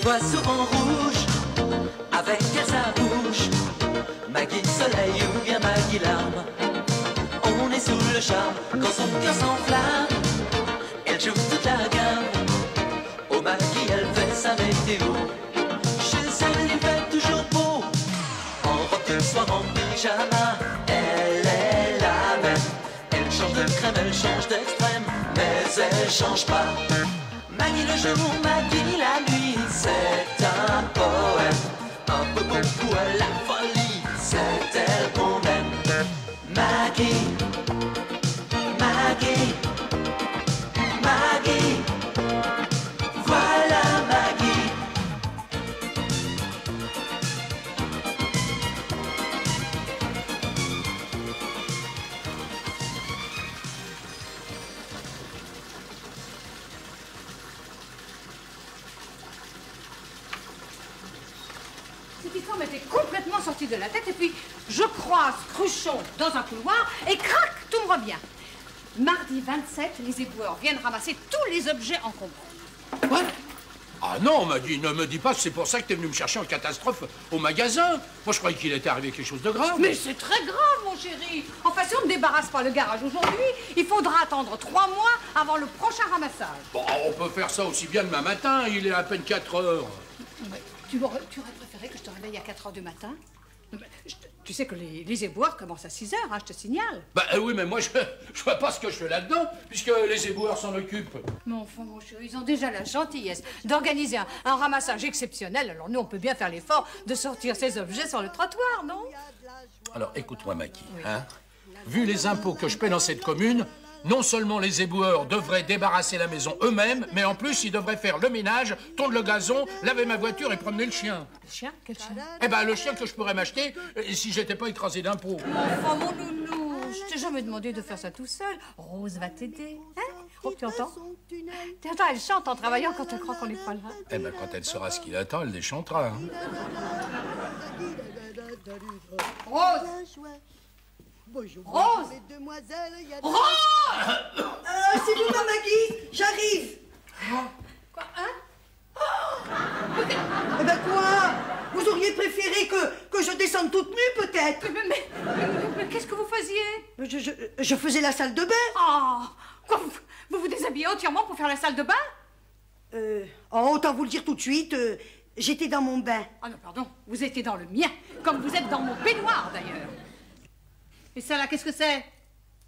vois souvent rouge, avec elle sa bouche. Maggie soleil ou bien Maggie larme, on est sous le charme quand son cœur s'enflamme. Elle joue toute la gamme, au Maggie elle fait sa météo. Chez elle il fait toujours beau, en robe de soir, en pyjama. Elle est la même, elle change de crème, elle change d'extrême, mais elle change pas. Maggie le jour, Maggie la nuit, c'est un poème, un peu beaucoup à la folie, c'est elle qu'on aime. Maggie, Maggie, Maggie, voilà Maggie. Cette histoire m'était complètement sortie de la tête et puis je croise Cruchon dans un couloir et crac, tout me revient. Mardi 27, les éboueurs viennent ramasser tous les objets encombrants. Quoi? Ah non, Maggie, ne me dis pas que c'est pour ça que t'es venu me chercher en catastrophe au magasin. Moi, je croyais qu'il était arrivé quelque chose de grave. Mais c'est très grave, mon chéri. Enfin, si on ne débarrasse pas le garage aujourd'hui, il faudra attendre 3 mois avant le prochain ramassage. Bon, on peut faire ça aussi bien demain matin, il est à peine 4 heures. Mais tu aurais préféré que je te réveille à 4 heures du matin? Tu sais que les éboueurs commencent à 6 heures, hein, je te signale. Bah oui, mais moi, je vois pas ce que je fais là-dedans, puisque les éboueurs s'en occupent. Mais enfin, mon chéri, ils ont déjà la gentillesse d'organiser un ramassage exceptionnel. Alors nous, on peut bien faire l'effort de sortir ces objets sur le trottoir, non? Alors, écoute-moi, Maggie, hein. Vu les impôts que je paie dans cette commune, non seulement les éboueurs devraient débarrasser la maison eux-mêmes, mais en plus, ils devraient faire le ménage, tondre le gazon, laver ma voiture et promener le chien. Le chien? Quel chien? Eh ben, le chien que je pourrais m'acheter si j'étais pas écrasé d'impôts. Enfin, mon nounou, je t'ai jamais demandé de faire ça tout seul. Rose va t'aider. Hein? Oh, tu entends? Tu entends, elle chante en travaillant quand elle croit qu'on n'est pas là. Eh ben, quand elle saura ce qu'il attend, elle déchantera. Hein. Rose! Rose! Rose! C'est vous, ma Maggie? J'arrive. Quoi, hein? Eh ben quoi? Vous auriez préféré que je descende toute nue, peut-être? Mais qu'est-ce que vous faisiez? Je faisais la salle de bain. Oh! Quoi, vous vous déshabillez entièrement pour faire la salle de bain? Autant vous le dire tout de suite, j'étais dans mon bain. Ah non, pardon, vous étiez dans le mien, comme vous êtes dans mon peignoir, d'ailleurs. Et ça, là, qu'est-ce que c'est?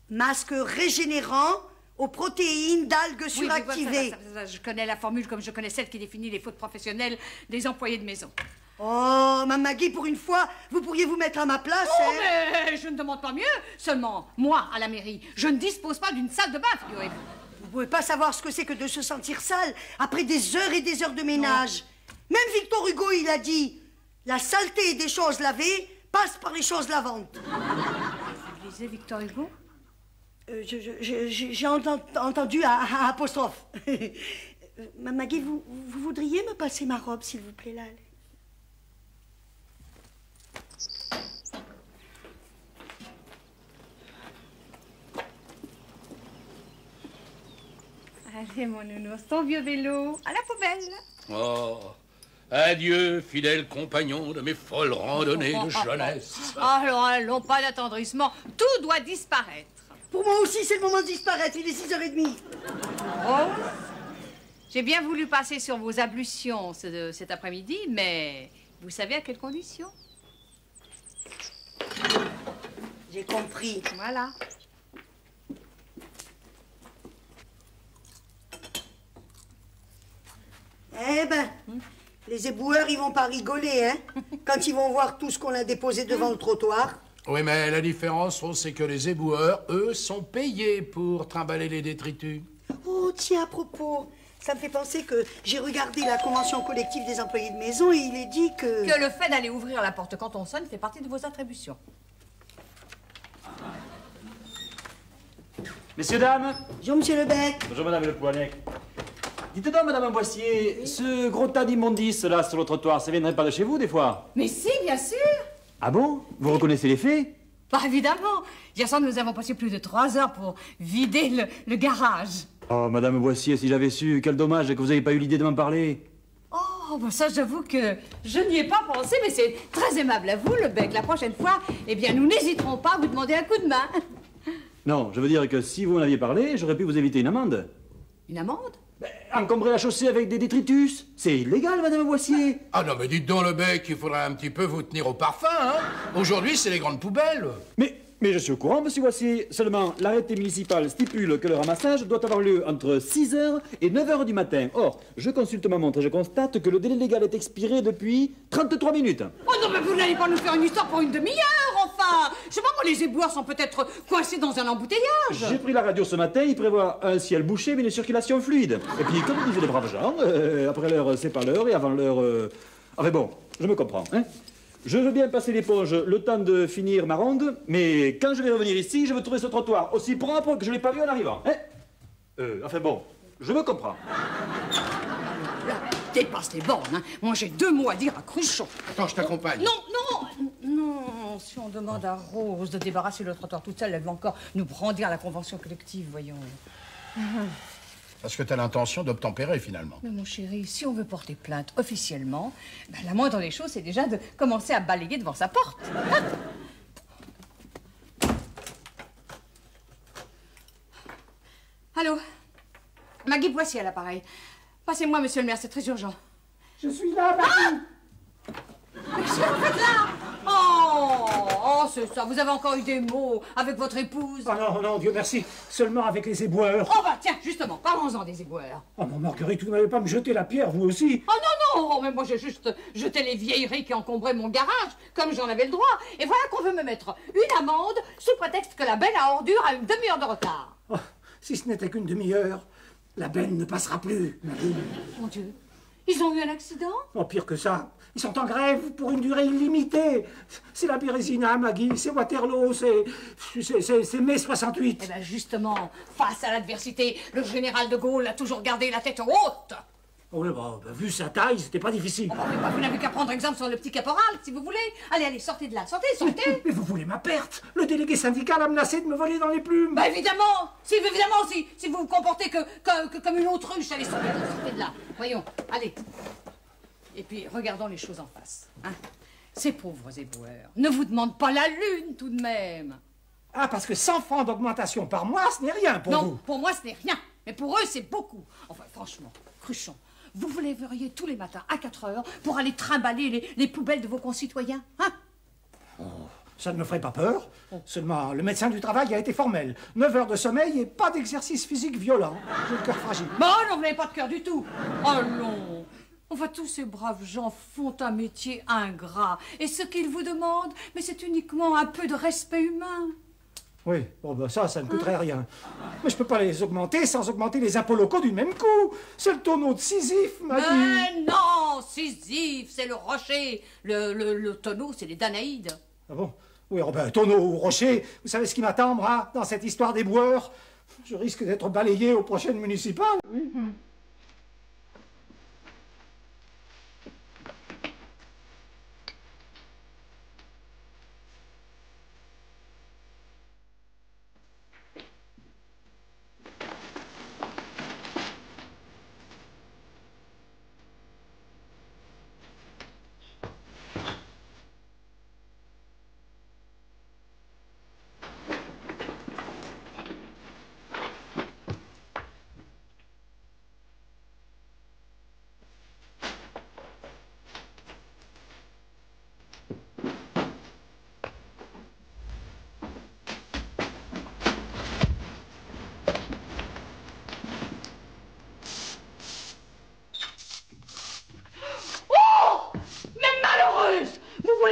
Masque régénérant aux protéines d'algues suractivées. Ça, je connais la formule comme je connais celle qui définit les fautes professionnelles des employés de maison. Oh, ma Maggie, pour une fois, vous pourriez vous mettre à ma place, Oh, hein? mais je ne demande pas mieux. Seulement, moi, à la mairie, je ne dispose pas d'une salle de bain, figurez-vous. Vous pouvez pas savoir ce que c'est que de se sentir sale après des heures et des heures de ménage. Non. Même Victor Hugo, il a dit, la saleté des choses lavées passe par les choses lavantes. Vous lisez Victor Hugo? J'ai entendu un apostrophe. Maggie, vous voudriez me passer ma robe, s'il vous plaît, là? Allez, mon nounours, ton vieux vélo, à la poubelle. Oh, adieu, fidèle compagnon de mes folles randonnées de jeunesse. Alors, allons, pas d'attendrissement, tout doit disparaître. Pour moi aussi, c'est le moment de disparaître, il est 6h30. Oh, j'ai bien voulu passer sur vos ablutions cet après-midi, mais vous savez à quelles conditions? J'ai compris. Voilà. Eh ben, les éboueurs, ils vont pas rigoler, hein, quand ils vont voir tout ce qu'on a déposé devant le trottoir. Oui, mais la différence, c'est que les éboueurs, eux, sont payés pour trimballer les détritus. Oh, tiens, à propos, ça me fait penser que j'ai regardé la convention collective des employés de maison et il est dit que... Que le fait d'aller ouvrir la porte quand on sonne fait partie de vos attributions. Messieurs, dames. Bonjour, monsieur Lebec. Bonjour, madame Le Poignec. Dites donc, madame Boissier, ce gros tas d'immondices, là, sur le trottoir, ça viendrait pas de chez vous, des fois? Mais si, bien sûr. Ah bon? Vous reconnaissez les faits? Bah, évidemment. Hier soir, nous avons passé plus de 3 heures pour vider le garage. Oh, madame Boissier, si j'avais su, quel dommage que vous n'ayez pas eu l'idée de m'en parler. Oh, Oh, ben ça, j'avoue que je n'y ai pas pensé, mais c'est très aimable à vous, le bec. La prochaine fois, eh bien, nous n'hésiterons pas à vous demander un coup de main. Non, je veux dire que si vous en aviez parlé, j'aurais pu vous éviter une amende. Une amende? Encombrer la chaussée avec des détritus, c'est illégal, madame Boissier. Ah non, mais dites donc, le bec, il faudrait un petit peu vous tenir au parfum, hein. Aujourd'hui, c'est les grandes poubelles. Mais je suis au courant, monsieur Boissier. Seulement, l'arrêté municipal stipule que le ramassage doit avoir lieu entre 6h et 9h du matin. Or, je consulte ma montre et je constate que le délai légal est expiré depuis 33 minutes. Oh non, mais vous n'allez pas nous faire une histoire pour une demi-heure, enfin. Je sais pas, moi, les éboueurs sont peut-être coincés dans un embouteillage. J'ai pris la radio ce matin, il prévoit un ciel bouché mais une circulation fluide. Et puis, comme disaient les braves gens, après l'heure, c'est pas l'heure, et avant l'heure... Enfin bon, je me comprends, hein. Je veux bien passer l'éponge le temps de finir ma ronde, mais quand je vais revenir ici, je veux trouver ce trottoir aussi propre que je l'ai pas vu en arrivant, hein. Enfin bon, je me comprends. Là, dépasse les bornes, hein. Moi, j'ai 2 mots à dire à Cruchon. Attends, je t'accompagne. Non, si on demande à Rose de débarrasser le trottoir toute seule, elle va encore nous brandir la convention collective, voyons. Parce que t'as l'intention d'obtempérer, finalement. Mais mon chéri, si on veut porter plainte officiellement, ben, la moindre des choses, c'est déjà de commencer à balayer devant sa porte. Hein? Allô? Maggie Boissier à l'appareil. Passez-moi, monsieur le maire, c'est très urgent. Je suis là, Maggie. Mais qu'est-ce que vous faites là? Oh, c'est ça, vous avez encore eu des mots avec votre épouse. Oh non, Dieu merci. Seulement avec les éboueurs. Oh bah tiens, justement, parlons-en des éboueurs. Oh mon Marguerite, vous n'allez pas me jeter la pierre, vous aussi? Oh non, mais moi j'ai juste jeté les vieilleries qui encombraient mon garage, comme j'en avais le droit. Et voilà qu'on veut me mettre une amende sous prétexte que la benne à ordures a une demi-heure de retard. Oh, si ce n'était qu'une demi-heure, la benne ne passera plus, Maggie. Mon Dieu, ils ont eu un accident? Oh, pire que ça. Ils sont en grève pour une durée illimitée. C'est la Bérésina, Maggie, c'est Waterloo, c'est mai 68. Eh bien justement, face à l'adversité, le général de Gaulle a toujours gardé la tête haute. Oh, oui, bah, vu sa taille, c'était pas difficile. Oh, mais vous n'avez qu'à prendre exemple sur le petit caporal, si vous voulez. Allez, sortez de là, sortez. Mais vous voulez ma perte? Le délégué syndical a menacé de me voler dans les plumes. Bah évidemment, si vous vous comportez que comme une autruche, allez, sortez de là. Voyons, allez. Et puis, regardons les choses en face. Hein. Ces pauvres éboueurs ne vous demandent pas la lune, tout de même. Ah, parce que 100 francs d'augmentation par mois, ce n'est rien pour vous. Non, pour moi, ce n'est rien. Mais pour eux, c'est beaucoup. Enfin, franchement, Cruchon, vous vous lèveriez tous les matins à 4 heures pour aller trimballer les poubelles de vos concitoyens, hein? Oh, ça ne me ferait pas peur. Seulement, le médecin du travail a été formel. 9 heures de sommeil et pas d'exercice physique violent. J'ai le cœur fragile. Bon, non, vous n'avez pas de cœur du tout. Oh non. Enfin, tous ces braves gens font un métier ingrat. Et ce qu'ils vous demandent, mais c'est uniquement un peu de respect humain. Oui, bon, ben ça ne coûterait rien. Mais je peux pas les augmenter sans augmenter les impôts locaux du même coup. C'est le tonneau de Sisyphe, Maggie. Mais non, Sisyphe, c'est le rocher. Le tonneau, c'est les Danaïdes. Ah bon? Oui, oh ben, tonneau ou rocher, vous savez ce qui m'attend, moi, dans cette histoire des boueurs? Je risque d'être balayé aux prochaines municipales. Oui.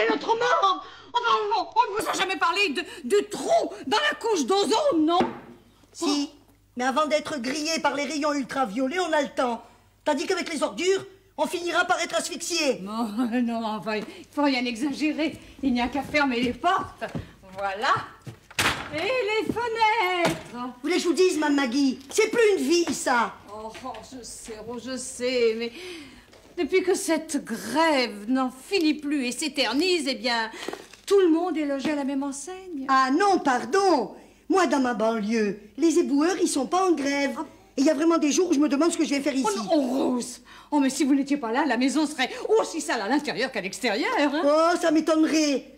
Notre mort. Oh, on ne vous a jamais parlé de trou dans la couche d'ozone, non? Si, mais avant d'être grillé par les rayons ultraviolets, on a le temps. Tandis qu'avec les ordures, on finira par être asphyxié. Non, enfin, il faut rien exagérer. Il n'y a qu'à fermer les portes. Voilà. Et les fenêtres. Vous voulez que je vous dise, Mme Maggie, c'est plus une vie, ça. Oh, je sais, mais depuis que cette grève n'en finit plus et s'éternise, eh bien, tout le monde est logé à la même enseigne. Ah non, pardon. Moi, dans ma banlieue, les éboueurs, ils sont pas en grève. Et il y a vraiment des jours où je me demande ce que je vais faire ici. Oh non, oh, Rose! Oh, mais si vous n'étiez pas là, la maison serait aussi sale à l'intérieur qu'à l'extérieur, hein? Oh, ça m'étonnerait.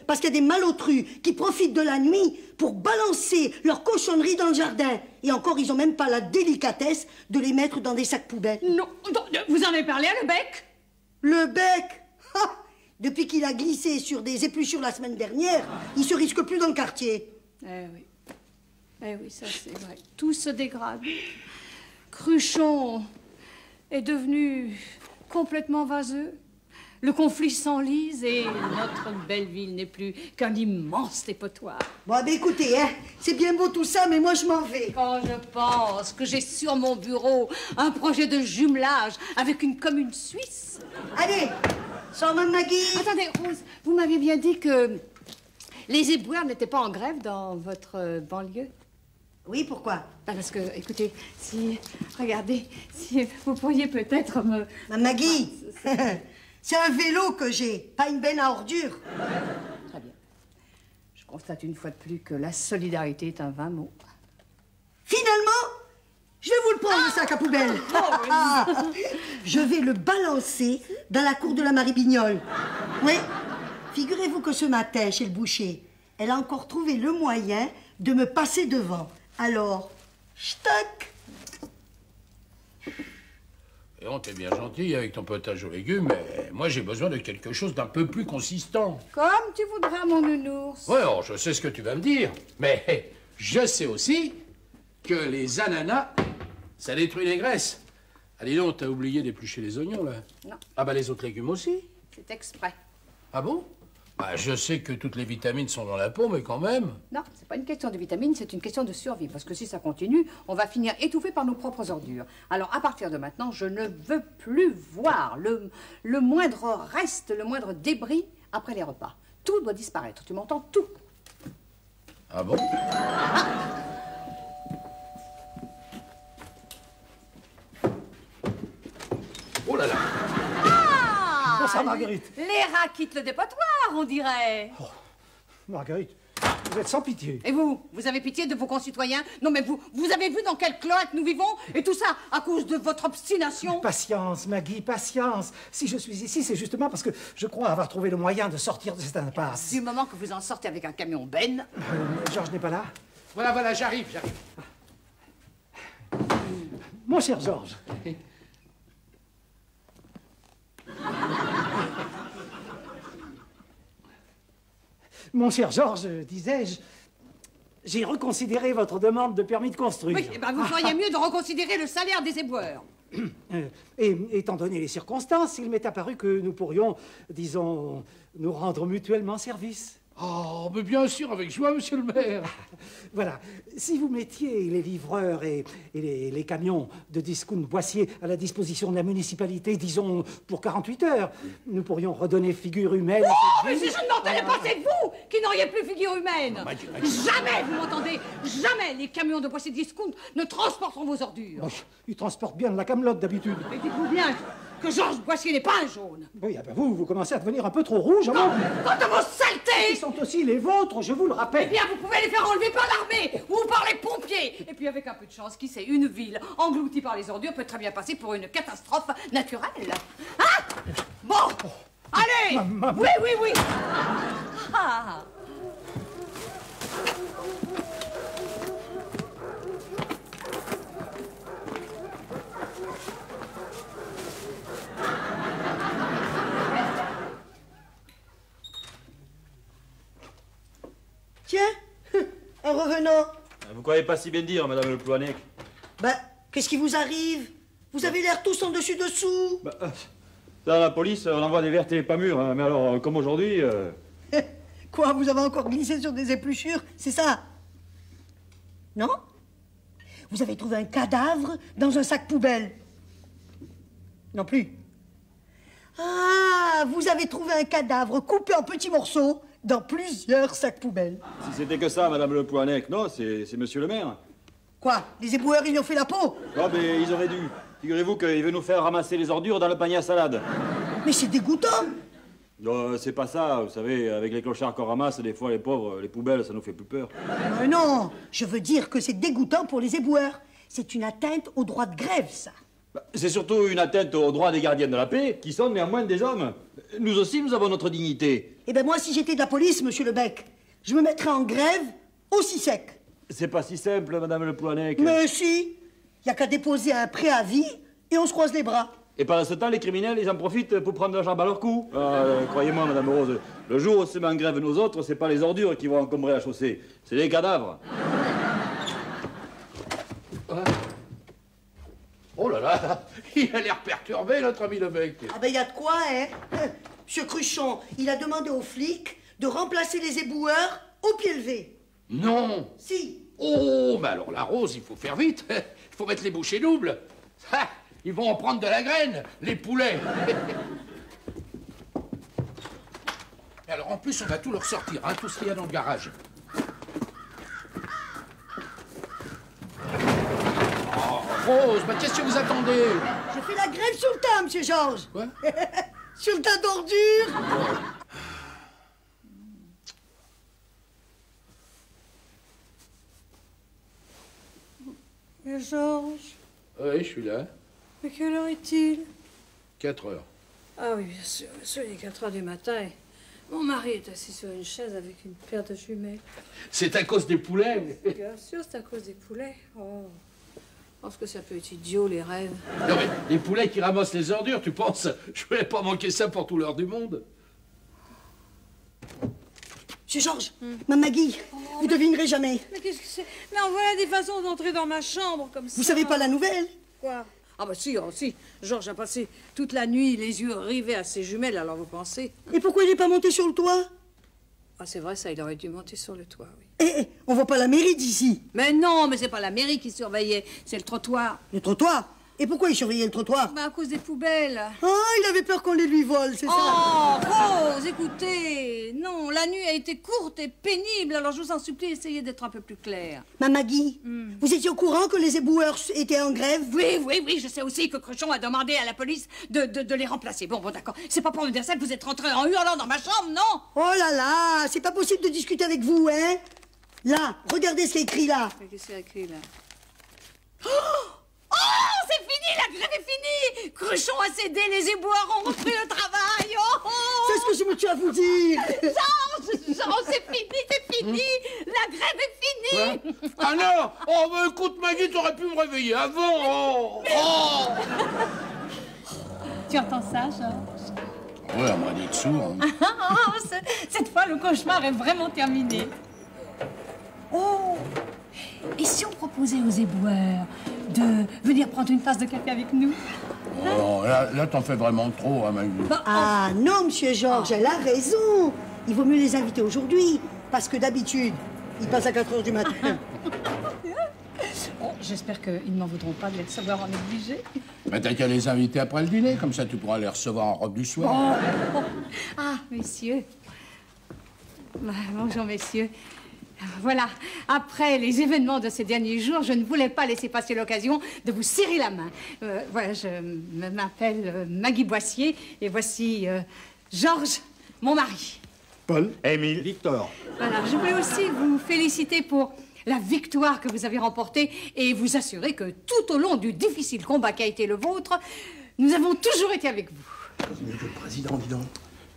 Parce qu'il y a des malotrus qui profitent de la nuit pour balancer leurs cochonneries dans le jardin. Et encore, ils n'ont même pas la délicatesse de les mettre dans des sacs poubelles. Non, vous en avez parlé à Lebec? Le bec ha. Depuis qu'il a glissé sur des épluchures la semaine dernière, il se risque plus dans le quartier. Eh oui, ça c'est vrai. Tout se dégrade. Cruchon est devenu complètement vaseux. Le conflit s'enlise et notre belle ville n'est plus qu'un immense dépotoir. Bon, ben écoutez, hein, c'est bien beau tout ça, mais moi je m'en vais. Quand je pense que j'ai sur mon bureau un projet de jumelage avec une commune suisse. Allez, sors Mme Maggie. Attendez, Rose, vous m'aviez bien dit que les éboueurs n'étaient pas en grève dans votre banlieue? Oui, pourquoi? Parce que, écoutez, regardez, si vous pourriez peut-être me... Mme Maggie, c'est un vélo que j'ai, pas une benne à ordures. Très bien. Je constate une fois de plus que la solidarité est un vain mot. Finalement, je vais vous le prendre, le sac à poubelle. Je vais le balancer dans la cour de la Marie-Bignole. Oui, figurez-vous que ce matin, chez le boucher, elle a encore trouvé le moyen de me passer devant. Alors, ch'tac. Et on t'es bien gentil avec ton potage aux légumes, mais moi j'ai besoin de quelque chose d'un peu plus consistant. Comme tu voudras, mon nounours. Ouais, alors je sais ce que tu vas me dire, mais je sais aussi que les ananas, ça détruit les graisses. Allez donc, t'as oublié d'éplucher les oignons, là? Non. Ah bah les autres légumes aussi? C'est exprès. Ah bon? Bah je sais que toutes les vitamines sont dans la peau, mais quand même. Non, c'est pas une question de vitamines, c'est une question de survie. Parce que si ça continue, on va finir étouffé par nos propres ordures. Alors, à partir de maintenant, je ne veux plus voir le moindre reste, le moindre débris après les repas. Tout doit disparaître, tu m'entends? Tout. Ah bon? Oh là là! Bonsoir, Marguerite. Les rats quittent le dépotoir, on dirait. Oh, Marguerite, vous êtes sans pitié. Et vous avez pitié de vos concitoyens? Non, mais vous avez vu dans quel cloaque nous vivons? Et tout ça à cause de votre obstination? Patience, Maggie, patience. Si je suis ici, c'est justement parce que je crois avoir trouvé le moyen de sortir de cette impasse. Du moment que vous en sortez avec un camion benne. Georges n'est pas là? Voilà, j'arrive. Mon cher Georges. Mon cher Georges, disais-je, j'ai reconsidéré votre demande de permis de construire. Oui, eh ben vous feriez mieux de reconsidérer le salaire des éboueurs. Et étant donné les circonstances, il m'est apparu que nous pourrions, disons, nous rendre mutuellement service. Oh, mais bien sûr, avec joie, monsieur le maire. Voilà, si vous mettiez les livreurs et les camions de discount Boissier à la disposition de la municipalité, disons, pour 48 heures, nous pourrions redonner figure humaine. Oh, mais si je ne m'entendais pas, c'est vous qui n'auriez plus figure humaine. Jamais, vous m'entendez? Jamais les camions de Boissier discount ne transporteront vos ordures. Oh, ils transportent bien de la camelote d'habitude. Mais dites-vous bien que Georges Boissier n'est pas un jaune. Oui, ah ben vous commencez à devenir un peu trop rouge. Quant à vos saletés! Ils sont aussi les vôtres, je vous le rappelle. Eh bien, vous pouvez les faire enlever par l'armée ou par les pompiers. Et puis, avec un peu de chance, qui sait, une ville engloutie par les ordures peut très bien passer pour une catastrophe naturelle. Hein? Bon, allez! Oui. Ah. Tiens, en revenant. Vous croyez pas si bien dire, madame Le Plouanec? Ben, qu'est-ce qui vous arrive? Vous avez l'air tous en dessus-dessous. Dans la police, on envoie des vertes et pas mûres, hein, mais alors, comme aujourd'hui... Quoi, vous avez encore glissé sur des épluchures, c'est ça? Non? Vous avez trouvé un cadavre dans un sac poubelle? Non plus. Ah, vous avez trouvé un cadavre coupé en petits morceaux dans plusieurs sacs poubelles. Si c'était que ça, madame Le Plouanec, non, c'est monsieur le maire. Quoi? Les éboueurs, ils lui ont fait la peau? Oh, mais ils auraient dû. Figurez-vous qu'il veut nous faire ramasser les ordures dans le panier à salade. Mais c'est dégoûtant. C'est pas ça, vous savez, avec les clochards qu'on ramasse, des fois, les pauvres, les poubelles, ça nous fait plus peur. Non, je veux dire que c'est dégoûtant pour les éboueurs. C'est une atteinte au droit de grève, ça. C'est surtout une atteinte aux droits des gardiens de la paix, qui sont néanmoins des hommes. Nous aussi, nous avons notre dignité. Eh ben moi, si j'étais de la police, monsieur Lebec, je me mettrais en grève aussi sec. C'est pas si simple, madame Le Plouanec. Mais si, il n'y a qu'à déposer un préavis et on se croise les bras. Et pendant ce temps, les criminels, ils en profitent pour prendre la jambe à leur cou. Croyez-moi, madame Rose, le jour où on se met en grève nous autres, c'est pas les ordures qui vont encombrer la chaussée, c'est les cadavres. Oh là là, il a l'air perturbé, notre ami Lebec. Ah ben, il y a de quoi, hein. Monsieur Cruchon, il a demandé aux flics de remplacer les éboueurs au pied levé. Non. Si. Oh, mais alors la Rose, il faut faire vite. Il faut mettre les bouchées doubles. Ah, ils vont en prendre de la graine, les poulets. Et alors en plus, on va tout leur sortir, hein, tout ce qu'il y a dans le garage. Oh, Rose, bah, qu'est-ce que vous attendez? Je fais la grève sur le tas, monsieur Georges. Quoi? Sur le tas d'ordures. Georges, Oui, je suis là. Mais quelle heure est-il? 4 heures. Ah oui, bien sûr, il est 4 heures du matin. Mon mari est assis sur une chaise avec une paire de jumelles. C'est à cause des poulets. Bien sûr, c'est à cause des poulets. Oh, je pense que ça peut être idiot, les rêves. Non mais, les poulets qui ramassent les ordures, tu penses? Je vais pas manquer ça pour tout l'heure du monde. Monsieur Georges, ma Maggie, vous devinerez jamais. Mais qu'est-ce que c'est? Mais en voilà des façons d'entrer dans ma chambre comme ça. Vous savez pas la nouvelle? Quoi? Ah bah si, oh, si. Georges a passé toute la nuit les yeux rivés à ses jumelles, alors vous pensez? Et pourquoi il n'est pas monté sur le toit? Ah c'est vrai, ça, il aurait dû monter sur le toit, oui. Eh, on voit pas la mairie d'ici. Mais non, mais c'est pas la mairie qui surveillait, c'est le trottoir. Le trottoir? Et pourquoi il surveillait le trottoir? Bah à cause des poubelles. Ah, il avait peur qu'on les lui vole, c'est ça? Oh, Rose, écoutez, non, la nuit a été courte et pénible, alors je vous en supplie, essayez d'être un peu plus clair. Ma Maggie, vous étiez au courant que les éboueurs étaient en grève? Oui, je sais aussi que Cruchon a demandé à la police de les remplacer. Bon, d'accord, c'est pas pour me dire ça que vous êtes rentré en hurlant dans ma chambre, non? Oh là là, c'est pas possible de discuter avec vous, hein? Là, regardez ce qui est écrit là. Qu'est-ce qu'il y a écrit là? Oh, c'est fini, la grève est finie! Cruchon a cédé, les éboueurs ont repris le travail! Oh, C'est ce que je me tiens à vous dire. Georges, c'est fini! La grève est finie! Quoi? Ah non! Oh, bah écoute, Maggie, t'aurais pu me réveiller avant! Oh! Oh! Tu entends ça, Georges? Ouais, on m'a dit de sourd. Hein. Cette fois, le cauchemar est vraiment terminé. Oh! Et si on proposait aux éboueurs de venir prendre une tasse de café avec nous? Oh, là t'en fais vraiment trop, hein, Maggie. Ah non, monsieur Georges, elle a raison. Il vaut mieux les inviter aujourd'hui, parce que d'habitude, ils passent à 4 heures du matin. Oh, j'espère qu'ils ne m'en voudront pas de les recevoir en négligé. Mais t'as qu'à les inviter après le dîner, comme ça tu pourras les recevoir en robe du soir. Ah, messieurs. Bonjour, messieurs. Voilà, après les événements de ces derniers jours, je ne voulais pas laisser passer l'occasion de vous serrer la main. Voilà, je m'appelle Maggie Boissier et voici Georges, mon mari. Paul. Émile. Victor. Voilà, je voulais aussi vous féliciter pour la victoire que vous avez remportée et vous assurer que tout au long du difficile combat qui a été le vôtre, nous avons toujours été avec vous. Monsieur le Président, dis donc.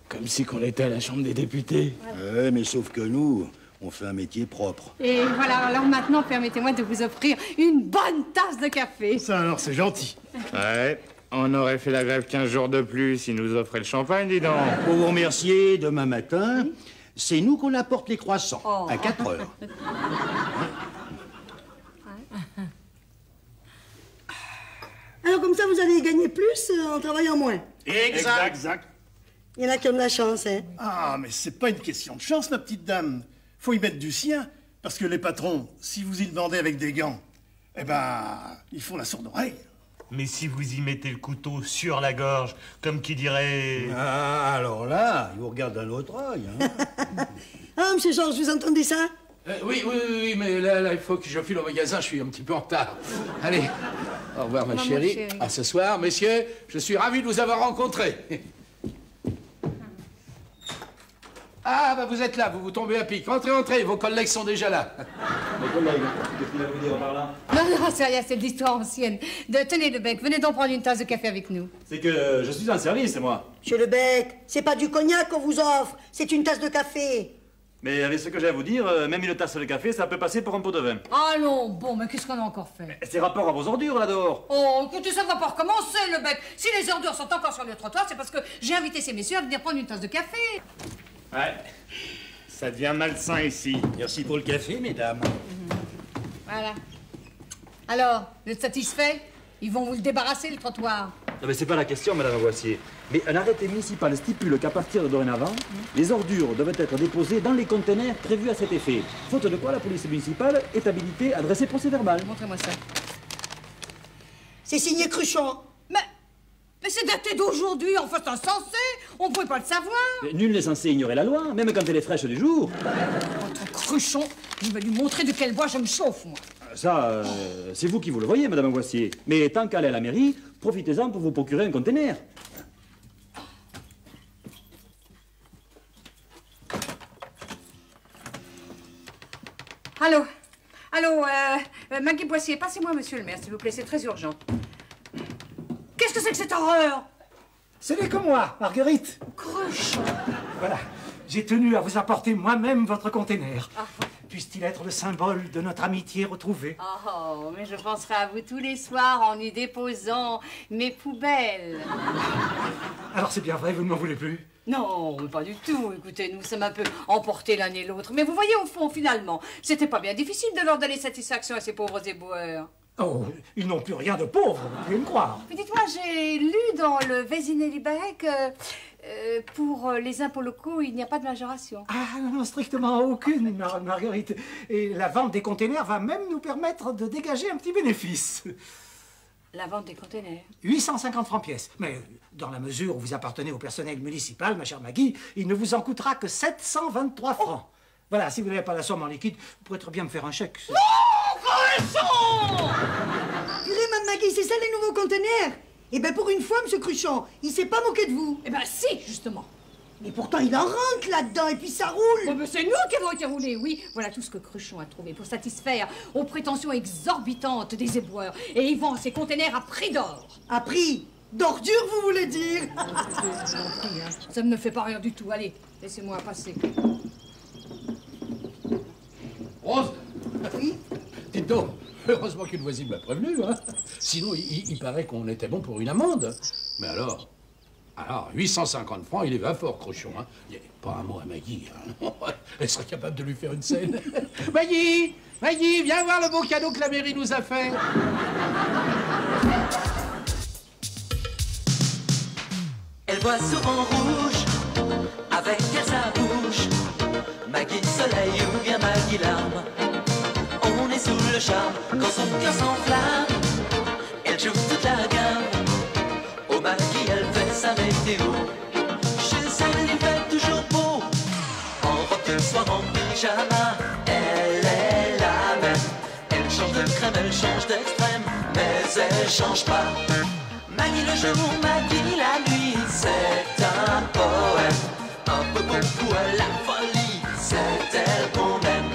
Comme si qu'on était à la Chambre des députés. Ouais, mais sauf que nous, on fait un métier propre. Et voilà, alors maintenant, permettez-moi de vous offrir une bonne tasse de café. Ça alors, c'est gentil. Ouais, on aurait fait la grève 15 jours de plus s'ils nous offraient le champagne, dis donc. Pour vous remercier, demain matin, c'est nous qu'on apporte les croissants, à 4 heures. Alors comme ça, vous allez gagner plus en travaillant moins. Exact. Il y en a qui ont de la chance, hein. Ah, mais c'est pas une question de chance, ma petite dame. Faut y mettre du sien, parce que les patrons, si vous y demandez avec des gants, eh ben, ils font la sourde oreille. Mais si vous y mettez le couteau sur la gorge, comme qui dirait... Ah, alors là, ils vous regardent d'un autre œil. Hein. Ah, monsieur Georges, vous entendez ça? Oui, mais là, il faut que je file au magasin, je suis un petit peu en retard. Allez, au revoir, ma chérie. À ce soir, messieurs, je suis ravi de vous avoir rencontrés. Ah, bah vous êtes là, vous tombez à pic. Entrez, entrez, vos collègues sont déjà là. Mes collègues, qu'est-ce qu'il a voulu dire par là? Non, c'est rien, c'est de l'histoire ancienne. Tenez, Lebec, venez donc prendre une tasse de café avec nous. C'est que je suis en service, moi. Monsieur Lebec, c'est pas du cognac qu'on vous offre, c'est une tasse de café. Mais avec ce que j'ai à vous dire, même une tasse de café, ça peut passer pour un pot de vin. Allons, bon, mais qu'est-ce qu'on a encore fait? C'est rapport à vos ordures, là, dehors. Oh, écoutez, ça va pas recommencer, Lebec. Si les ordures sont encore sur le trottoir, c'est parce que j'ai invité ces messieurs à venir prendre une tasse de café. Ouais. Ça devient malsain ici. Merci pour le café, mesdames. Voilà. Alors, vous êtes satisfait? Ils vont vous le débarrasser, le trottoir. Non, mais c'est pas la question, madame Boissier. Mais un arrêté municipal stipule qu'à partir de dorénavant, les ordures doivent être déposées dans les conteneurs prévus à cet effet. Faute de quoi, la police municipale est habilitée à dresser procès-verbal. Montrez-moi ça. C'est signé Cruchon. Mais c'est daté d'aujourd'hui, enfin c'est insensé. On ne pouvait pas le savoir. Mais nul n'est censé ignorer la loi, même quand elle est fraîche du jour. Votre Cruchon, je vais lui montrer de quel bois je me chauffe, moi. Ça, c'est vous qui vous le voyez, madame Boissier. Mais tant qu'à aller à la mairie, profitez-en pour vous procurer un conteneur. Allô? Allô, Maggie Boissier, passez-moi monsieur le maire, s'il vous plaît, c'est très urgent. Qu'est-ce que c'est que cette horreur? Ce n'est que moi, Marguerite. Cruchon. Voilà, j'ai tenu à vous apporter moi-même votre conteneur. Puisse-t-il être le symbole de notre amitié retrouvée? Oh, mais je penserai à vous tous les soirs en y déposant mes poubelles. Alors c'est bien vrai, vous ne m'en voulez plus? Non, pas du tout. Écoutez, nous sommes un peu emportés l'un et l'autre. Mais vous voyez, au fond, finalement, c'était pas bien difficile de leur donner satisfaction à ces pauvres éboueurs. Oh, ils n'ont plus rien de pauvre, vous pouvez me croire. Puis dites-moi, j'ai lu dans le Vésiné libéré que pour les impôts locaux, il n'y a pas de majoration. Ah non, strictement aucune, Marguerite. Et la vente des containers va même nous permettre de dégager un petit bénéfice. La vente des containers? 850 francs pièce. Mais dans la mesure où vous appartenez au personnel municipal, ma chère Maggie, il ne vous en coûtera que 723 francs. Voilà, si vous n'avez pas la somme en liquide, vous pourrez très bien me faire un chèque. Non, Cruchon! Purée, Mme Maggie, c'est ça les nouveaux conteneurs? Eh ben pour une fois, monsieur Cruchon, il s'est pas moqué de vous. Eh ben si, justement. Mais pourtant, il en rentre là-dedans et puis ça roule. Oh, ben c'est nous qui avons été roulés, oui. Voilà tout ce que Cruchon a trouvé pour satisfaire aux prétentions exorbitantes des éboueurs. Et il vend ses containers à prix d'or. À prix d'ordure, vous voulez dire? Ça ne me fait pas rire du tout. Allez, laissez-moi passer. Rose? Oui? Dites donc, heureusement qu'une voisine m'a prévenu, hein. Sinon, il paraît qu'on était bon pour une amende. Mais alors, 850 francs, il est va fort, Cruchon, hein. Il n'y a pas un mot à Maggie, hein. Elle serait capable de lui faire une scène. Maggie! Maggie, viens voir le beau cadeau que la mairie nous a fait. Elle voit souvent rouge, avec elle sa bouche. Maggie soleil ou bien Maggie larme. On est sous le charme quand son cœur s'enflamme. Elle joue toute la gamme. Au Maggie elle fait sa météo. Chez elle il fait toujours beau. En robe de soir, en pyjama. Elle est la même. Elle change de crème, elle change d'extrême. Mais elle change pas. Maggie le jour, Maggie la nuit. C'est un poème. Un peu beaucoup à la folie. C'est elle qu'on aime.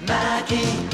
Maggie.